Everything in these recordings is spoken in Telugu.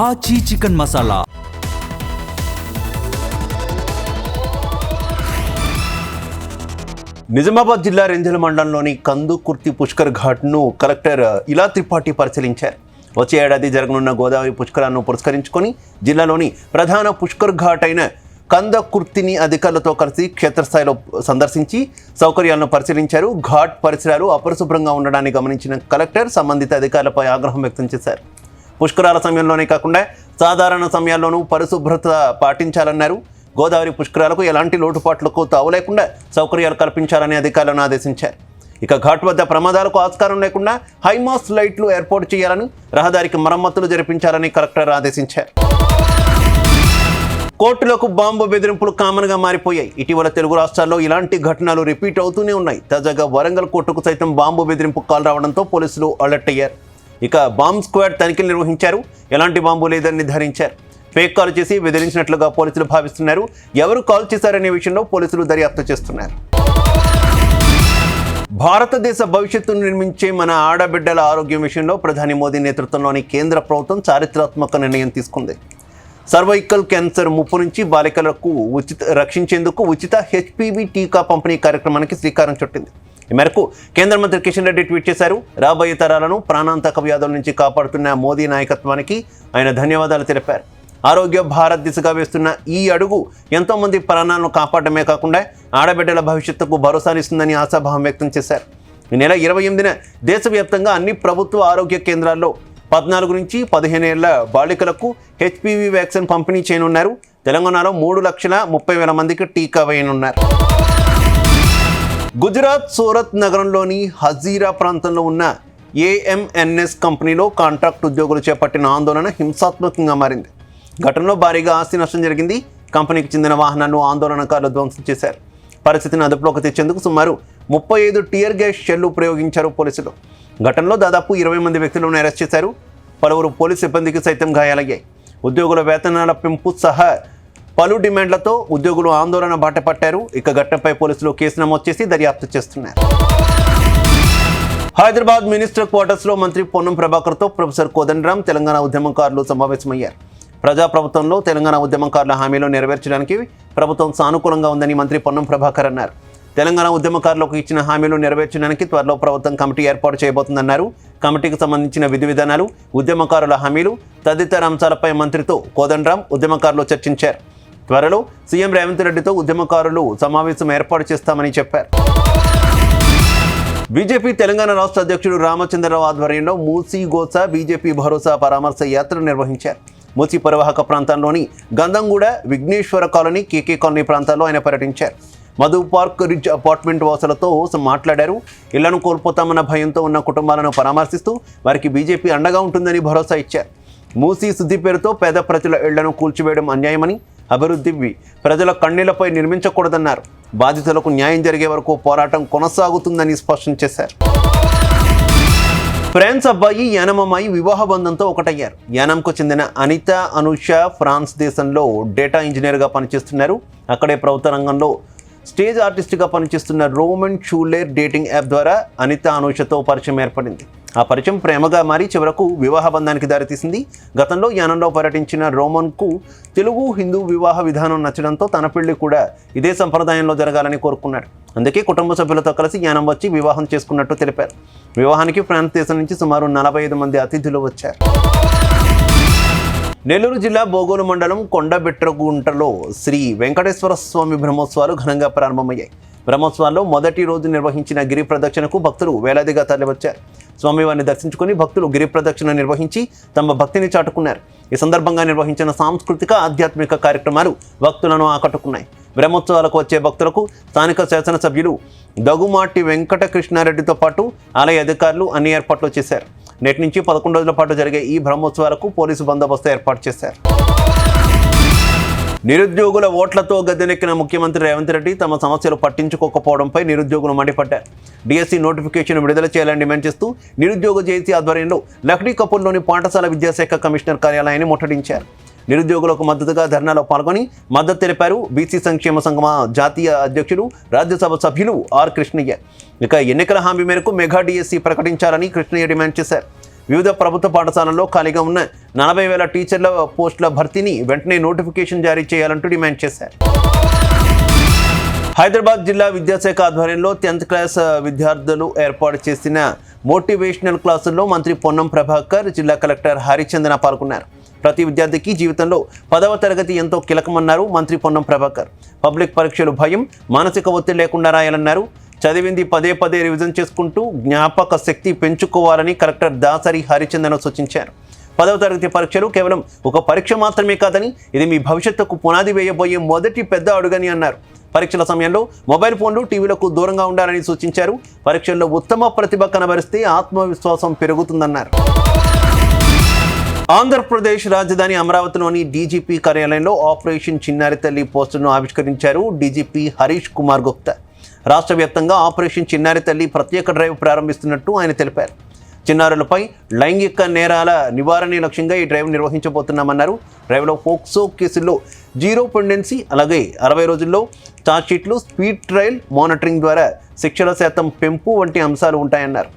ఆచి చికెన్ మసాలా. నిజామాబాద్ జిల్లా రెంజల్ మండలంలోని కందుకుర్తి పుష్కర్ ఘాట్ను కలెక్టర్ ఇలా త్రిపాఠి పరిశీలించారు. వచ్చే ఏడాది జరగనున్న గోదావరి పుష్కరాలను పురస్కరించుకొని జిల్లాలోని ప్రధాన పుష్కర్ ఘాట్ అయిన కందకుర్తిని అధికారులతో కలిసి క్షేత్రస్థాయిలో సందర్శించి సౌకర్యాలను పరిశీలించారు. ఘాట్ పరిసరాలు అపరిశుభ్రంగా ఉండడాన్ని గమనించిన కలెక్టర్ సంబంధిత అధికారులపై ఆగ్రహం వ్యక్తం చేశారు. పుష్కరాల సమయంలోనే కాకుండా సాధారణ సమయాల్లోనూ పరిశుభ్రత పాటించాలన్నారు. గోదావరి పుష్కరాలకు ఎలాంటి లోటుపాట్లకు తావులేకుండా సౌకర్యాలు కల్పించాలని అధికారులను ఆదేశించారు. ఇక ఘాట్ వద్ద ప్రమాదాలకు ఆస్కారం లేకుండా హైమాస్ లైట్లు ఏర్పాటు చేయాలని, రహదారికి మరమ్మతులు జరిపించాలని కలెక్టర్ ఆదేశించారు. కోర్టులకు బాంబు బెదిరింపులు కామన్గా మారిపోయాయి. ఇటీవల తెలుగు రాష్ట్రాల్లో ఇలాంటి ఘటనలు రిపీట్ అవుతూనే ఉన్నాయి. తాజాగా వరంగల్ కోర్టుకు సైతం బాంబు బెదిరింపు కాల్ రావడంతో పోలీసులు అలర్ట్ అయ్యారు. ఇక బాంబ్ స్క్వాడ్ తనిఖీలు నిర్వహించారు. ఎలాంటి బాంబు లేదని నిర్ధారించారు. ఫేక్ కాల్ చేసి బెదిరించినట్లుగా పోలీసులు భావిస్తున్నారు. ఎవరు కాల్ చేశారనే విషయంలో పోలీసులు దర్యాప్తు చేస్తున్నారు. భారతదేశ భవిష్యత్తును నిర్మించే మన ఆడబిడ్డల ఆరోగ్యం విషయంలో ప్రధాని మోదీ నేతృత్వంలోని కేంద్ర ప్రభుత్వం చారిత్రాత్మక నిర్ణయం తీసుకుంది. సర్వైకల్ క్యాన్సర్ ముప్పు నుంచి బాలికలకు రక్షించేందుకు ఉచిత హెచ్పివి టీకా పంపిణీ కార్యక్రమానికి శ్రీకారం చుట్టింది. ఈ మేరకు కేంద్ర మంత్రి కిషన్ రెడ్డి ట్వీట్ చేశారు. రాబోయే తరాలను ప్రాణాంతక వ్యాధుల నుంచి కాపాడుతున్న మోదీ నాయకత్వానికి ఆయన ధన్యవాదాలు తెలిపారు. ఆరోగ్య భారత్ దిశగా వేస్తున్న ఈ అడుగు ఎంతోమంది ప్రాణాలను కాపాడమే కాకుండా ఆడబిడ్డల భవిష్యత్తుకు భరోసానిస్తుందని ఆశాభావం వ్యక్తం చేశారు. ఈ నెల 28న దేశవ్యాప్తంగా అన్ని ప్రభుత్వ ఆరోగ్య కేంద్రాల్లో 14 నుంచి 15 ఏళ్ల బాలికలకు హెచ్పివి వ్యాక్సిన్ పంపిణీ చేయనున్నారు. తెలంగాణలో 3,30,000 మందికి టీకా వేయనున్నారు. గుజరాత్ సూరత్ నగరంలోని హజీరా ప్రాంతంలో ఉన్న ఏఎంఎన్ఎస్ కంపెనీలో కాంట్రాక్ట్ ఉద్యోగులు చేపట్టిన ఆందోళన హింసాత్మకంగా మారింది. ఘటనలో భారీగా ఆస్తి నష్టం జరిగింది. కంపెనీకి చెందిన వాహనాలను ఆందోళనకారులు ధ్వంసం చేశారు. పరిస్థితిని అదుపులోకి తెచ్చేందుకు సుమారు 35 టియర్ గ్యాస్ షెల్లు ప్రయోగించారు పోలీసులు. ఘటనలో దాదాపు 20 మంది వ్యక్తులను అరెస్ట్ చేశారు. పలువురు పోలీసు సిబ్బందికి సైతం గాయాలయ్యాయి. ఉద్యోగుల వేతనాల పెంపు సహా పలు డిమాండ్లతో ఉద్యోగులు ఆందోళన బాటపట్టారు. ఇక ఘటనపై పోలీసులు కేసు నమోదు చేసి దర్యాప్తు చేస్తున్నారు. హైదరాబాద్ మినిస్టర్ క్వార్టర్స్లో మంత్రి పొన్నం ప్రభాకర్తో ప్రొఫెసర్ కోదండరాం తెలంగాణ ఉద్యమకారులు సమావేశమయ్యారు. ప్రజాప్రభుత్వంలో తెలంగాణ ఉద్యమకారుల హామీలు నెరవేర్చడానికి ప్రభుత్వం సానుకూలంగా ఉందని మంత్రి పొన్నం ప్రభాకర్ అన్నారు. తెలంగాణ ఉద్యమకారులకు ఇచ్చిన హామీలు నెరవేర్చడానికి త్వరలో ప్రభుత్వం కమిటీ ఏర్పాటు చేయబోతుందన్నారు. కమిటీకి సంబంధించిన విధి విధానాలు, ఉద్యమకారుల హామీలు తదితర అంశాలపై మంత్రితో కోదండరాం ఉద్యమకారులు చర్చించారు. త్వరలో సీఎం రేవంత్ రెడ్డితో ఉద్యమకారులు సమావేశం ఏర్పాటు చేస్తామని చెప్పారు. బీజేపీ తెలంగాణ రాష్ట్ర అధ్యక్షుడు రామచంద్రరావు ఆధ్వర్యంలో మూసీ గోసా బీజేపీ భరోసా పరామర్శ యాత్ర నిర్వహించారు. మూసీ పరివాహక ప్రాంతంలోని గంధంగూడ, విఘ్నేశ్వర కాలనీ, కేకే కాలనీ ప్రాంతాల్లో ఆయన పర్యటించారు. మధు పార్క్ రిడ్జ్ అపార్ట్మెంట్ వాసులతో మాట్లాడారు. ఇళ్లను కోల్పోతామన్న భయంతో ఉన్న కుటుంబాలను పరామర్శిస్తూ వారికి బీజేపీ అండగా ఉంటుందని భరోసా ఇచ్చారు. మూసీ శుద్ధి పేరుతో పేద ప్రజల ఇళ్లను కూల్చివేయడం అన్యాయమని, అభివృద్ధి ప్రజల కన్నీళ్లపై నిర్మించకూడదన్నారు. బాధితులకు న్యాయం జరిగే వరకు పోరాటం కొనసాగుతుందని స్పష్టం చేశారు. ఫ్రాన్స్ అబ్బాయి యానం అమ్మాయి వివాహ బంధంతో ఒకటయ్యారు. యానంకు చెందిన అనిత అనూష ఫ్రాన్స్ దేశంలో డేటా ఇంజనీర్గా పనిచేస్తున్నారు. అక్కడే ప్రభుత్వ రంగంలో స్టేజ్ ఆర్టిస్ట్గా పనిచేస్తున్న రోమన్ షూలేర్ డేటింగ్ యాప్ ద్వారా అనిత అనూషతో పరిచయం ఏర్పడింది. ఆ పరిచయం ప్రేమగా మారి చివరకు వివాహ బంధానికి దారితీసింది. గతంలో యానంలో పర్యటించిన రోమన్కు తెలుగు హిందూ వివాహ విధానం నచ్చడంతో తన పెళ్లి కూడా ఇదే సంప్రదాయంలో జరగాలని కోరుకున్నాడు. అందుకే కుటుంబ సభ్యులతో కలిసి యానం వచ్చి వివాహం చేసుకున్నట్టు తెలిపారు. వివాహానికి ఫ్రాన్స్ దేశం నుంచి సుమారు 45 మంది అతిథులు వచ్చారు. నెల్లూరు జిల్లా బోగోలు మండలం కొండబెట్రగుంటలో శ్రీ వెంకటేశ్వర స్వామి బ్రహ్మోత్సవాలు ఘనంగా ప్రారంభమయ్యాయి. బ్రహ్మోత్సవాల్లో మొదటి రోజు నిర్వహించిన గిరి ప్రదక్షిణకు భక్తులు వేలాదిగా తరలివచ్చారు. స్వామివారిని దర్శించుకుని భక్తులు గిరి ప్రదక్షిణ నిర్వహించి తమ భక్తిని చాటుకున్నారు. ఈ సందర్భంగా నిర్వహించిన సాంస్కృతిక, ఆధ్యాత్మిక కార్యక్రమాలు భక్తులను ఆకట్టుకున్నాయి. బ్రహ్మోత్సవాలకు వచ్చే భక్తులకు స్థానిక శాసనసభ్యులు దగుమాటి వెంకటకృష్ణారెడ్డితో పాటు ఆలయ అధికారులు అన్ని ఏర్పాట్లు చేశారు. నేటి నుంచి 11 రోజుల పాటు జరిగే ఈ బ్రహ్మోత్సవాలకు పోలీసు బందోబస్తు ఏర్పాటు చేశారు. నిరుద్యోగుల ఓట్లతో గద్దెనెక్కిన ముఖ్యమంత్రి రేవంత్ రెడ్డి తమ సమస్యలు పట్టించుకోకపోవడంపై నిరుద్యోగులు మండిపడ్డారు. డిఎస్సి నోటిఫికేషన్ విడుదల చేయాలని డిమాండ్ చేస్తూ నిరుద్యోగ జేఏసీ ఆధ్వర్యంలో లక్డీ కపూర్లోని పాఠశాల విద్యాశాఖ కమిషనర్ కార్యాలయాన్ని ముట్టడించారు. నిరుద్యోగులకు మద్దతుగా ధర్నాలో పాల్గొని మద్దతు తెలిపారు బీసీ సంక్షేమ సంఘం జాతీయ అధ్యక్షులు, రాజ్యసభ సభ్యులు ఆర్ కృష్ణయ్య. ఇక ఎన్నికల హామీ మేరకు మెగా డిఎస్సి ప్రకటించాలని కృష్ణయ్య డిమాండ్ చేశారు. వివిధ ప్రభుత్వ పాఠశాలల్లో ఖాళీగా ఉన్న 40,000 టీచర్ల పోస్టుల భర్తీని వెంటనే నోటిఫికేషన్ జారీ చేయాలంటూ డిమాండ్ చేశారు. హైదరాబాద్ జిల్లా విద్యాశాఖ ఆధ్వర్యంలో 10th క్లాస్ విద్యార్థులు ఏర్పాటు చేసిన మోటివేషనల్ క్లాసుల్లో మంత్రి పొన్నం ప్రభాకర్, జిల్లా కలెక్టర్ హరిచందన పాల్గొన్నారు. ప్రతి విద్యార్థికి జీవితంలో 10వ తరగతి ఎంతో కీలకమన్నారు మంత్రి పొన్నం ప్రభాకర్. పబ్లిక్ పరీక్షలు భయం, మానసిక ఒత్తిడి లేకుండా రాయాలన్నారు. చదివింది పదే రివిజన్ చేసుకుంటూ జ్ఞాపక శక్తి పెంచుకోవాలని కలెక్టర్ దాసరి హరిచందన సూచించారు. 10వ తరగతి పరీక్షలు కేవలం ఒక పరీక్ష మాత్రమే కాదని ఇది మీ భవిష్యత్తుకు పునాది వేయబోయే మొదటి పెద్ద అడుగని అన్నారు. పరీక్షల సమయంలో మొబైల్ ఫోన్లు, టీవీలకు దూరంగా ఉండాలని సూచించారు. పరీక్షల్లో ఉత్తమ ప్రతిభ కనబరిస్తే ఆత్మవిశ్వాసం పెరుగుతుందన్నారు. ఆంధ్రప్రదేశ్ రాజధాని అమరావతిలోని డీజీపీ కార్యాలయంలో ఆపరేషన్ చిన్నారి తల్లి పోస్టును ఆవిష్కరించారు డీజీపీ హరీష్ కుమార్ గుప్తా. రాష్ట్ర వ్యాప్తంగా ఆపరేషన్ చిన్నారి తల్లి ప్రత్యేక డ్రైవ్ ప్రారంభిస్తున్నట్టు ఆయన తెలిపారు. చిన్నారులపై లైంగిక నేరాల నివారణ లక్ష్యంగా ఈ డ్రైవ్ నిర్వహించబోతున్నామన్నారు. డ్రైవ్లో పోక్సో కేసుల్లో 0 పెండెన్సీ, అలాగే 60 రోజుల్లో ఛార్జ్షీట్లు, స్పీడ్ ట్రయల్ మానిటరింగ్ ద్వారా శిక్షల శాతం పెంపు వంటి అంశాలు ఉంటాయన్నారు.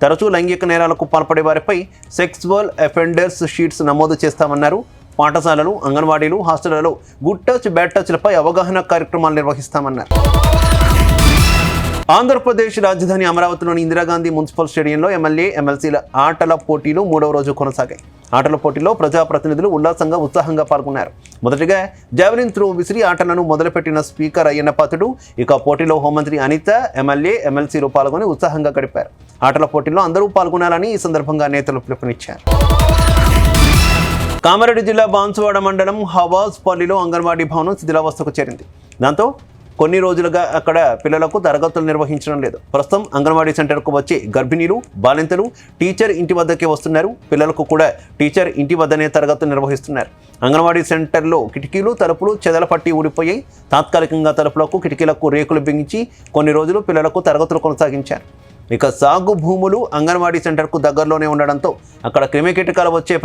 తరచూ లైంగిక నేరాలకు పాల్పడే వారిపై సెక్సువల్ అఫెండర్స్ షీట్స్ నమోదు చేస్తామన్నారు. పాఠశాలలు, అంగన్వాడీలు, హాస్టళ్లలో గుడ్ టచ్, బ్యాడ్ టచ్లపై అవగాహన కార్యక్రమాలు నిర్వహిస్తామన్నారు. ఆంధ్రప్రదేశ్ రాజధాని అమరావతిలోని ఇందిరాగాంధీ మున్సిపల్ స్టేడియంలో ఎమ్మెల్యే, ఎమ్మెల్సీల ఆటల పోటీలు 3వ రోజు కొనసాగాయి. ఆటల పోటీలో ప్రజాప్రతినిధులు ఉత్సాహంగా పాల్గొన్నారు. మొదటిగా జావెలిన్ త్రో విసిరి ఆటలను మొదలుపెట్టిన స్పీకర్ అయ్యన్నపాత్రుడు, ఇక పోటీలో హోంమంత్రి అనిత, ఎమ్మెల్యే, ఎమ్మెల్సీలు పాల్గొని ఉత్సాహంగా గడిపారు. ఆటల పోటీల్లో అందరూ పాల్గొనాలని ఈ సందర్భంగా నేతలు పిలుపునిచ్చారు. కామారెడ్డి జిల్లా బాన్సువాడ మండలం హవాజ్పల్లిలో అంగన్వాడీ భవనం శిథిలావస్థకు చేరింది. దాంతో కొన్ని రోజులుగా అక్కడ పిల్లలకు తరగతులు నిర్వహించడం లేదు. ప్రస్తుతం అంగన్వాడీ సెంటర్కు వచ్చే గర్భిణీలు, బాలింతలు టీచర్ ఇంటి వద్దకే వస్తున్నారు. పిల్లలకు కూడా టీచర్ ఇంటి వద్దనే తరగతులు నిర్వహిస్తున్నారు. అంగన్వాడీ సెంటర్లో కిటికీలు, తలుపులు చెదలపట్టి ఊడిపోయాయి. తాత్కాలికంగా తలుపులకు, కిటికీలకు రేకులు బిగించి కొన్ని రోజులు పిల్లలకు తరగతులు కొనసాగించారు. ఇక సాగు భూములు అంగన్వాడీ సెంటర్కు దగ్గరలోనే ఉండడంతో అక్కడ క్రిమికీటకాలు వచ్చే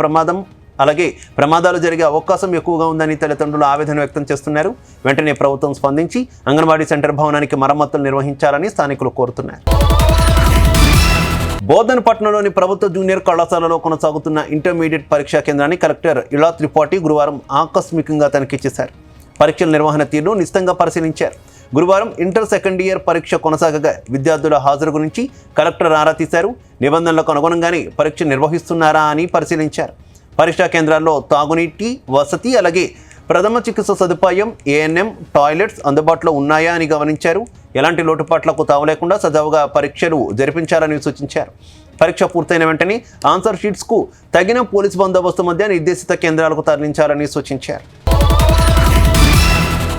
ప్రమాదాలు జరిగే అవకాశం ఎక్కువగా ఉందని తల్లిదండ్రులు ఆవేదన వ్యక్తం చేస్తున్నారు. వెంటనే ప్రభుత్వం స్పందించి అంగన్వాడీ సెంటర్ భవనానికి మరమ్మతులు నిర్వహించాలని స్థానికులు కోరుతున్నారు. బోధనపట్నంలోని ప్రభుత్వ జూనియర్ కళాశాలలో కొనసాగుతున్న ఇంటర్మీడియట్ పరీక్షా కేంద్రాన్ని కలెక్టర్ ఇలా త్రిపాఠి గురువారం ఆకస్మికంగా తనిఖీ చేశారు. పరీక్షల నిర్వహణ తీరును నిశితంగా పరిశీలించారు. గురువారం ఇంటర్ సెకండ్ ఇయర్ పరీక్ష కొనసాగగా విద్యార్థుల హాజరు గురించి కలెక్టర్ ఆరా తీశారు. నిబంధనలకు అనుగుణంగానే పరీక్ష నిర్వహిస్తున్నారా అని పరిశీలించారు. పరీక్షా కేంద్రాల్లో తాగునీటి వసతి, అలాగే ప్రథమ చికిత్స సదుపాయం, ఏఎన్ఎం, టాయిలెట్స్ అందుబాటులో ఉన్నాయా అని గమనించారు. ఎలాంటి లోటుపాట్లకు తావులేకుండా సజావుగా పరీక్షలు జరిపించాలని సూచించారు. పరీక్ష పూర్తయిన వెంటనే ఆన్సర్ షీట్స్కు తగిన పోలీసు బందోబస్తు మధ్య నిర్దేశిత కేంద్రాలకు తరలించాలని సూచించారు.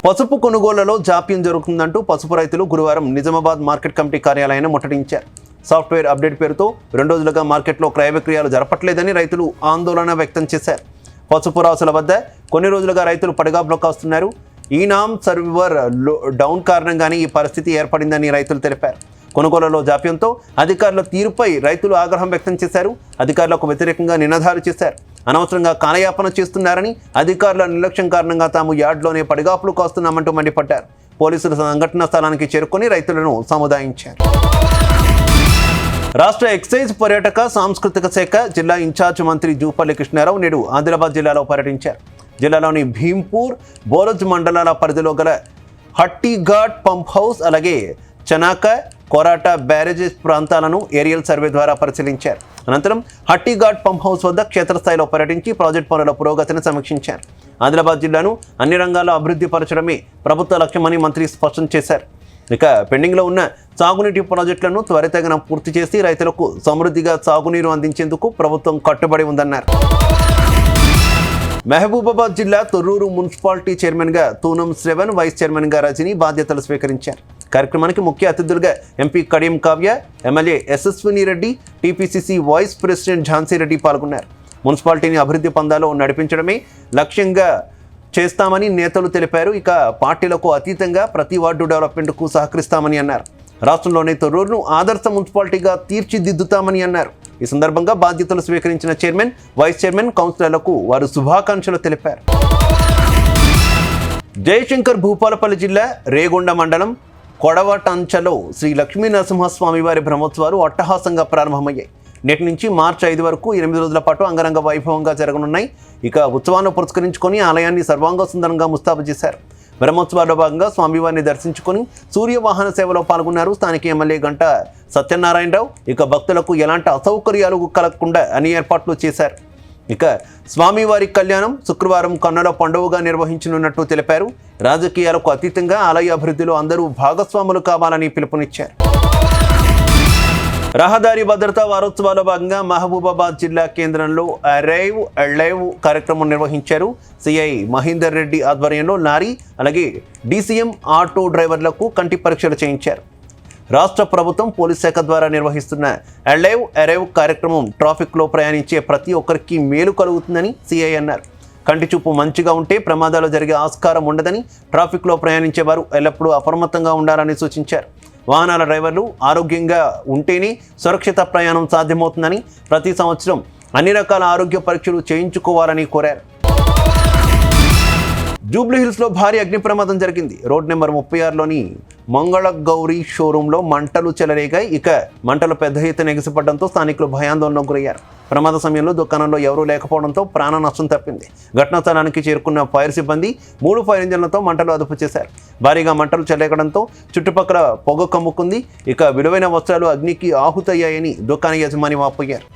పసుపు కొనుగోళ్లలో జాప్యం జరుగుతుందంటూ పసుపు రైతులు గురువారం నిజామాబాద్ మార్కెట్ కమిటీ కార్యాలయాన్ని ముట్టడించారు. సాఫ్ట్వేర్ అప్డేట్ పేరుతో 2 రోజులుగా మార్కెట్లో క్రయ విక్రయాలు జరపట్లేదని రైతులు ఆందోళన వ్యక్తం చేశారు. పసుపు రాసుల వద్ద కొన్ని రోజులుగా రైతులు పడిగాపులు కాస్తున్నారు. ఈనామ్ సర్వర్ డౌన్ కారణంగానే ఈ పరిస్థితి ఏర్పడిందని రైతులు తెలిపారు. కొనుగోలులో జాప్యంతో అధికారుల తీరుపై రైతులు ఆగ్రహం వ్యక్తం చేశారు. అధికారులకు వ్యతిరేకంగా నినాదాలు చేశారు. అనవసరంగా కాలయాపన చేస్తున్నారని, అధికారుల నిర్లక్ష్యం కారణంగా తాము యార్డ్లోనే పడిగాపులు కాస్తున్నామంటూ మండిపడ్డారు. పోలీసులు సంఘటనా స్థలానికి చేరుకొని రైతులను సముదాయించారు. రాష్ట్ర ఎక్సైజ్, పర్యాటక, సాంస్కృతిక శాఖ జిల్లా ఇన్ఛార్జ్ మంత్రి జూపల్లి కృష్ణారావు నేడు ఆదిలాబాద్ జిల్లాలో పర్యటించారు. జిల్లాలోని భీంపూర్, బోరజ్ మండలాల పరిధిలో గల హట్టిఘాట్ పంప్ హౌస్, అలాగే చనాక, కొరాట బ్యారేజెస్ ప్రాంతాలను ఏరియల్ సర్వే ద్వారా పరిశీలించారు. అనంతరం హట్టిఘాట్ పంప్ హౌస్ వద్ద క్షేత్రస్థాయిలో పర్యటించి ప్రాజెక్ట్ పనుల పురోగతిని సమీక్షించారు. ఆదిలాబాద్ జిల్లాను అన్ని రంగాల్లో అభివృద్ధి పరచడమే ప్రభుత్వ లక్ష్యమని మంత్రి స్పష్టం చేశారు. ఇక పెండింగ్లో ఉన్న సాగునీటి ప్రాజెక్టులను త్వరితగతిన పూర్తి చేసి రైతులకు సమృద్ధిగా సాగునీరు అందించేందుకు ప్రభుత్వం కట్టుబడి ఉందన్నారు. మహబూబాబాద్ జిల్లా తొర్రూరు మున్సిపాలిటీ చైర్మన్గా తూనం శ్రవణ్, వైస్ చైర్మన్గా రజని బాధ్యతలు స్వీకరించారు. కార్యక్రమానికి ముఖ్య అతిథులుగా MP Kadiyam Kavya, MLA Yashaswini Reddy, TPCC vice president Jhansi Reddy పాల్గొన్నారు. మున్సిపాలిటీని అభివృద్ధి పందాలో నడిపించడమే లక్ష్యంగా చేస్తామని నేతలు తెలిపారు. ఇక పార్టీలకు అతీతంగా ప్రతి వార్డు డెవలప్మెంట్కు సహకరిస్తామని అన్నారు. రాష్ట్రంలోనే తొర్రూరును ఆదర్శ మున్సిపాలిటీగా తీర్చిదిద్దుతామని అన్నారు. ఈ సందర్భంగా బాధ్యతలు స్వీకరించిన చైర్మన్, వైస్ చైర్మన్, కౌన్సిలర్లకు వారు శుభాకాంక్షలు తెలిపారు. జయశంకర్ భూపాలపల్లి జిల్లా రేగొండ మండలం కొడవటంచలో శ్రీ లక్ష్మీ నరసింహస్వామి వారి బ్రహ్మోత్సవాలు అట్టహాసంగా ప్రారంభమయ్యాయి. నేటి నుంచి మార్చి 5 వరకు 8 రోజుల పాటు అంగరంగ వైభవంగా జరగనున్నాయి. ఇక ఉత్సవాన్ని పురస్కరించుకొని ఆలయాన్ని సర్వాంగ సుందరంగా ముస్తాబు చేశారు. బ్రహ్మోత్సవాల్లో భాగంగా స్వామివారిని దర్శించుకొని సూర్యవాహన సేవలో పాల్గొన్నారు స్థానిక ఎమ్మెల్యే గంట సత్యనారాయణరావు. ఇక భక్తులకు ఎలాంటి అసౌకర్యాలు కలగకుండా అన్ని ఏర్పాట్లు చేశారు. ఇక స్వామివారి కళ్యాణం శుక్రవారం కన్నుల పండుగగా నిర్వహించనున్నట్టు తెలిపారు. రాజకీయాలకు అతీతంగా ఆలయ అభివృద్ధిలో అందరూ భాగస్వాములు కావాలని పిలుపునిచ్చారు. రహదారి భద్రతా వారోత్సవాల్లో భాగంగా మహబూబాబాద్ జిల్లా కేంద్రంలో అరైవ్ అలైవ్ కార్యక్రమం నిర్వహించారు. సిఐ మహేందర్ రెడ్డి ఆధ్వర్యంలో లారీ అలాగే డీసీఎం ఆటో డ్రైవర్లకు కంటి పరీక్షలు చేయించారు. రాష్ట్ర ప్రభుత్వం పోలీస్ శాఖ ద్వారా నిర్వహిస్తున్న అరైవ్ కార్యక్రమం ట్రాఫిక్లో ప్రయాణించే ప్రతి ఒక్కరికి మేలు కలుగుతుందని సిఐ అన్నారు. కంటి చూపు మంచిగా ఉంటే ప్రమాదాలు జరిగే ఆస్కారం ఉండదని, ట్రాఫిక్లో ప్రయాణించే వారు ఎల్లప్పుడూ అప్రమత్తంగా ఉండాలని సూచించారు. వాహనాల డ్రైవర్లు ఆరోగ్యంగా ఉంటేనే సురక్షిత ప్రయాణం సాధ్యమవుతుందని, ప్రతి సంవత్సరం అన్ని రకాల ఆరోగ్య పరీక్షలు చేయించుకోవాలని కోరారు. జూబ్లీహిల్స్లో భారీ అగ్ని ప్రమాదం జరిగింది. రోడ్ నెంబర్ 36లోని మంగళగౌరి షోరూంలో మంటలు చెలరేగాయి. ఇక మంటలు పెద్ద ఎత్తున ఎగిసిపడడంతో స్థానికులు భయాందోళనకు గురయ్యారు. ప్రమాద సమయంలో దుకాణంలో ఎవరూ లేకపోవడంతో ప్రాణ నష్టం తప్పింది. ఘటనా స్థలానికి చేరుకున్న ఫైర్ సిబ్బంది 3 ఫైర్ ఇంజన్లతో మంటలు అదుపు చేశారు. భారీగా మంటలు చెలరేగడంతో చుట్టుపక్కల పొగ కమ్ముకుంది. ఇక విలువైన వస్త్రాలు అగ్నికి ఆహుతయ్యాయని దుకాణ యజమాని వాపోయారు.